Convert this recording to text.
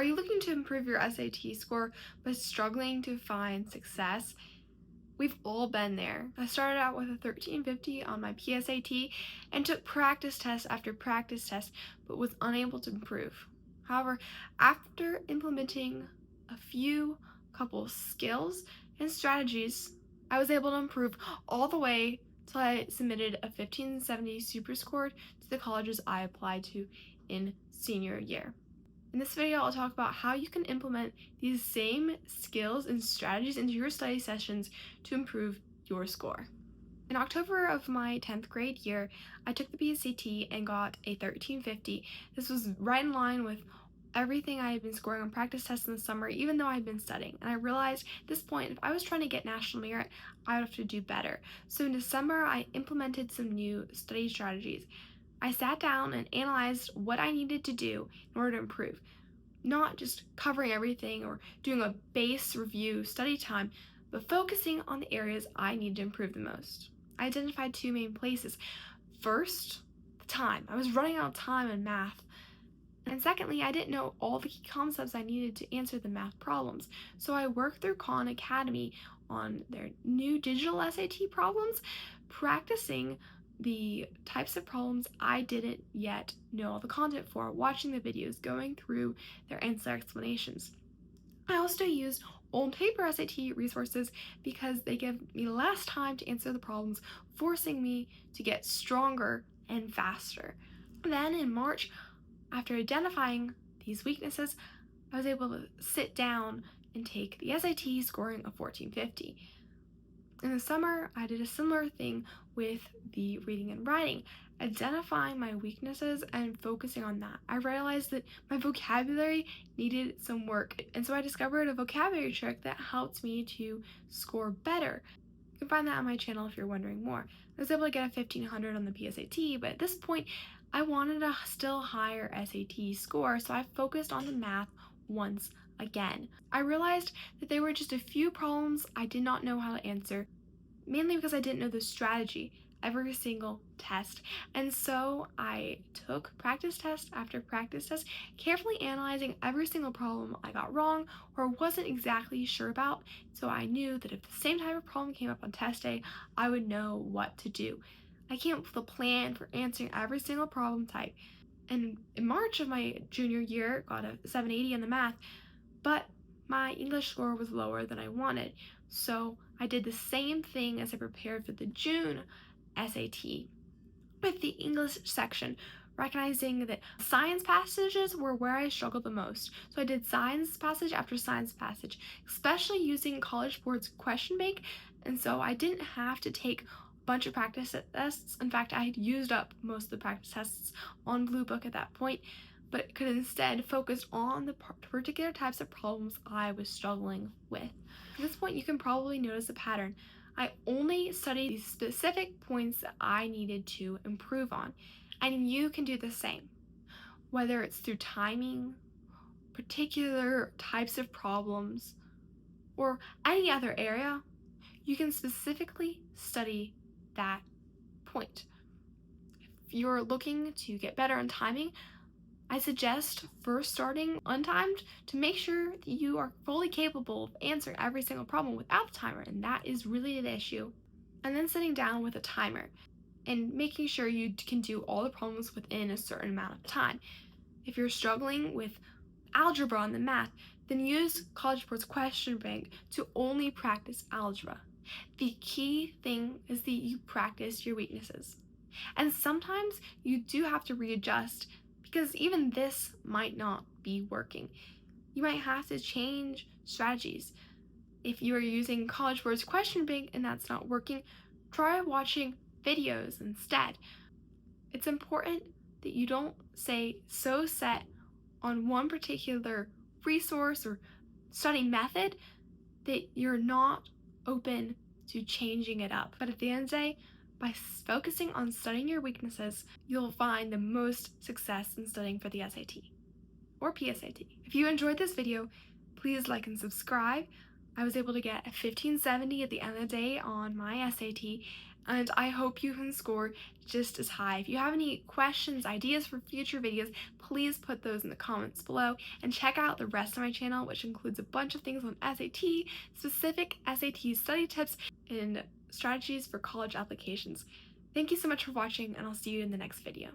Are you looking to improve your SAT score but struggling to find success? We've all been there. I started out with a 1350 on my PSAT and took practice test after practice test but was unable to improve. However, after implementing a couple skills and strategies, I was able to improve all the way till I submitted a 1570 super score to the colleges I applied to in senior year. In this video, I'll talk about how you can implement these same skills and strategies into your study sessions to improve your score. In October of my 10th grade year, I took the PSAT and got a 1350. This was right in line with everything I had been scoring on practice tests in the summer, even though I had been studying. And I realized at this point, if I was trying to get national merit, I would have to do better. So in December, I implemented some new study strategies. I sat down and analyzed what I needed to do in order to improve. Not just covering everything or doing a base review study time, but focusing on the areas I needed to improve the most. I identified two main places. First, the time. I was running out of time in math. And secondly, I didn't know all the key concepts I needed to answer the math problems. So I worked through Khan Academy on their new digital SAT problems, practicing the types of problems I didn't yet know all the content for, watching the videos, going through their answer explanations. I also used old paper SAT resources because they give me less time to answer the problems, forcing me to get stronger and faster. Then in March, after identifying these weaknesses, I was able to sit down and take the SAT scoring a 1450. In the summer, I did a similar thing with the reading and writing, identifying my weaknesses and focusing on that. I realized that my vocabulary needed some work, and so I discovered a vocabulary trick that helped me to score better. You can find that on my channel if you're wondering more. I was able to get a 1500 on the PSAT, but at this point, I wanted a still higher SAT score, so I focused on the math once again. I realized that there were just a few problems I did not know how to answer, mainly because I didn't know the strategy every single test. And so I took practice test after practice test, carefully analyzing every single problem I got wrong or wasn't exactly sure about, so I knew that if the same type of problem came up on test day, I would know what to do. I came up with a plan for answering every single problem type. And in March of my junior year, got a 780 in the math, but my English score was lower than I wanted. So I did the same thing as I prepared for the June SAT with the English section, recognizing that science passages were where I struggled the most. So I did science passage after science passage, especially using College Board's question bank. And so I didn't have to take bunch of practice tests. In fact, I had used up most of the practice tests on Blue Book at that point, but could instead focus on the particular types of problems I was struggling with. At this point, you can probably notice a pattern. I only studied these specific points that I needed to improve on, and you can do the same. Whether it's through timing, particular types of problems, or any other area, you can specifically study that point. If you're looking to get better on timing, I suggest first starting untimed to make sure that you are fully capable of answering every single problem without the timer, and that is really the issue. And then sitting down with a timer and making sure you can do all the problems within a certain amount of time. If you're struggling with algebra and the math, then use College Board's question bank to only practice algebra. The key thing is that you practice your weaknesses. And sometimes you do have to readjust because even this might not be working. You might have to change strategies. If you are using College Board's question bank and that's not working, try watching videos instead. It's important that you don't stay so set on one particular resource or study method that you're not open to changing it up. But at the end of the day, by focusing on studying your weaknesses, you'll find the most success in studying for the SAT or PSAT. If you enjoyed this video, please like and subscribe. I was able to get a 1570 at the end of the day on my SAT, and I hope you can score just as high. If you have any questions, ideas for future videos, please put those in the comments below, and check out the rest of my channel, which includes a bunch of things on SAT, specific SAT study tips, and strategies for college applications. Thank you so much for watching, and I'll see you in the next video.